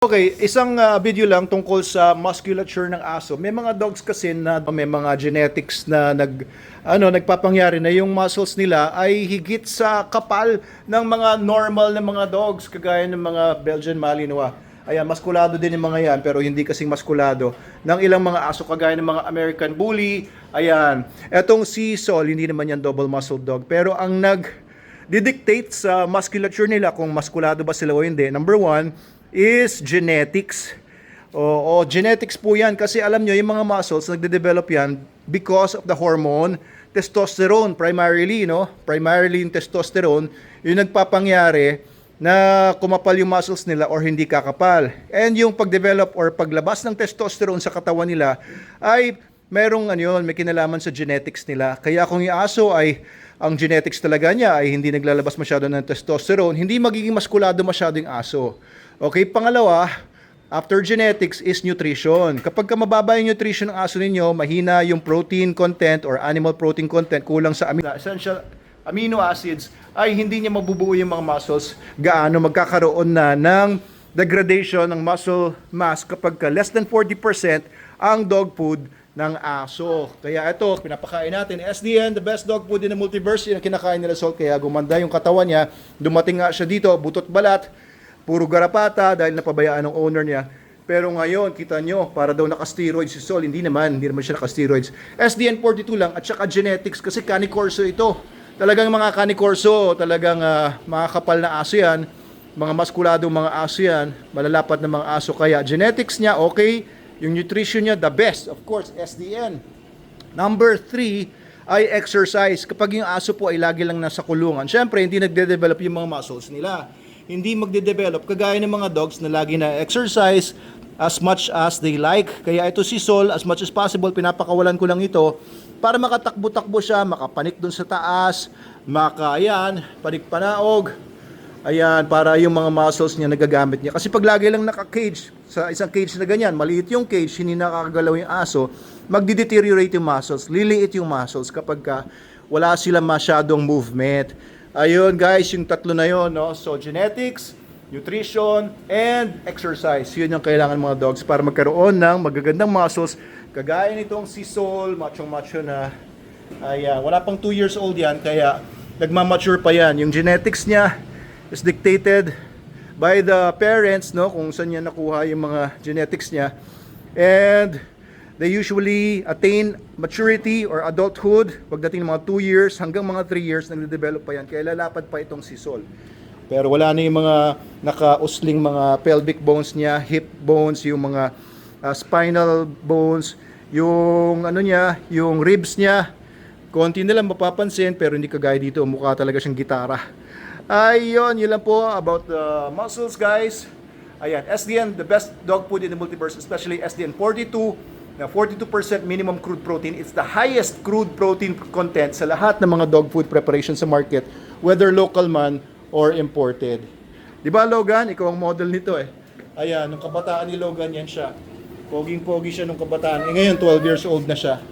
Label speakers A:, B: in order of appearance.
A: Okay, isang video lang tungkol sa musculature ng aso. May mga dogs kasi na may mga genetics na nagpapangyari na yung muscles nila ay higit sa kapal ng mga normal na mga dogs, kagaya ng mga Belgian Malinois. Ayan, maskulado din yung mga yan, pero hindi kasing maskulado ng ilang mga aso kagaya ng mga American Bully. Ayan, etong si Sol, hindi naman yan double muscle dog, pero ang didictate sa musculature nila kung maskulado ba sila o hindi. Number one is genetics. O genetics po yan kasi alam nyo, yung mga muscles nagde-develop yan because of the hormone testosterone primarily, no? Primarily yung testosterone yung nagpapangyari na kumapal yung muscles nila or hindi kakapal. And yung pag-develop or paglabas ng testosterone sa katawan nila ay may kinalaman sa genetics nila. Kaya kung yung aso ay ang genetics talaga niya ay hindi naglalabas masyado ng testosterone, hindi magiging maskulado masyado yung aso. Okay, pangalawa, after genetics is nutrition. Kapag mababa yung nutrition ng aso ninyo, mahina yung protein content or animal protein content, kulang sa essential amino acids, ay hindi niya mabubuo yung mga muscles gaano, magkakaroon na ng degradation ng muscle mass kapag less than 40% ang dog food ng aso. Kaya ito, pinapakain natin. SDN, the best dog food in the multiverse, yung kinakain nila Sol, kaya gumanda yung katawan niya. Dumating nga siya dito, butot balat, puro garapata dahil napabayaan ng owner niya. Pero ngayon, kita nyo, para daw naka-steroids si Sol. Hindi naman siya naka-steroids. SDN 42 lang at saka genetics kasi Canicorso ito. Talagang mga Canicorso, talagang mga kapal na aso yan, mga maskulado mga aso yan, malalapat na mga aso. Kaya genetics niya, okay. Yung nutrition niya, the best. Of course, SDN. Number 3 ay exercise. Kapag yung aso po ay lagi lang nasa kulungan, syempre, hindi nagde-develop yung mga muscles nila. Hindi magde-develop kagaya ng mga dogs na lagi na exercise as much as they like. Kaya ito si Sol, as much as possible, pinapakawalan ko lang ito para makatakbo-takbo siya, makapanik dun sa taas, panik-panaog. Ayan, para yung mga muscles niya nagagamit niya. Kasi pag lagi lang naka-cage, sa isang cage na ganyan, maliit yung cage, hindi nakakagalaw yung aso, magdi-deteriorate yung muscles, liliit yung muscles kapag wala sila masyadong movement. Ayun guys, yung tatlo na yun, no? So genetics, nutrition, and exercise. Yun yung kailangan mga dogs para magkaroon ng magagandang muscles. Kagaya nitong si Sol, macho na, ayan, wala pang 2 years old yan, kaya nagmamature pa yan. Yung genetics niya is dictated by the parents, no, kung saan niya nakuha yung mga genetics niya, and they usually attain maturity or adulthood pagdating ng mga 2 years hanggang mga 3 years nagde-develop pa yan, kaya lalapad pa itong si Sol. Pero wala na yung mga nakausling mga pelvic bones niya, hip bones, yung mga spinal bones, yung yung ribs niya konti na lang mapapansin, pero hindi kagaya dito, mukha talaga siyang gitara. Ayun, yun lang po about the muscles, guys. Ayan, SDN, the best dog food in the multiverse, especially SDN 42, na 42% minimum crude protein. It's the highest crude protein content sa lahat ng mga dog food preparation sa market, whether local man or imported. Di ba, Logan? Ikaw ang model nito eh. Ayan, nung kabataan ni Logan, yan siya. Poging-pogi siya nung kabataan. Ngayon, 12 years old na siya.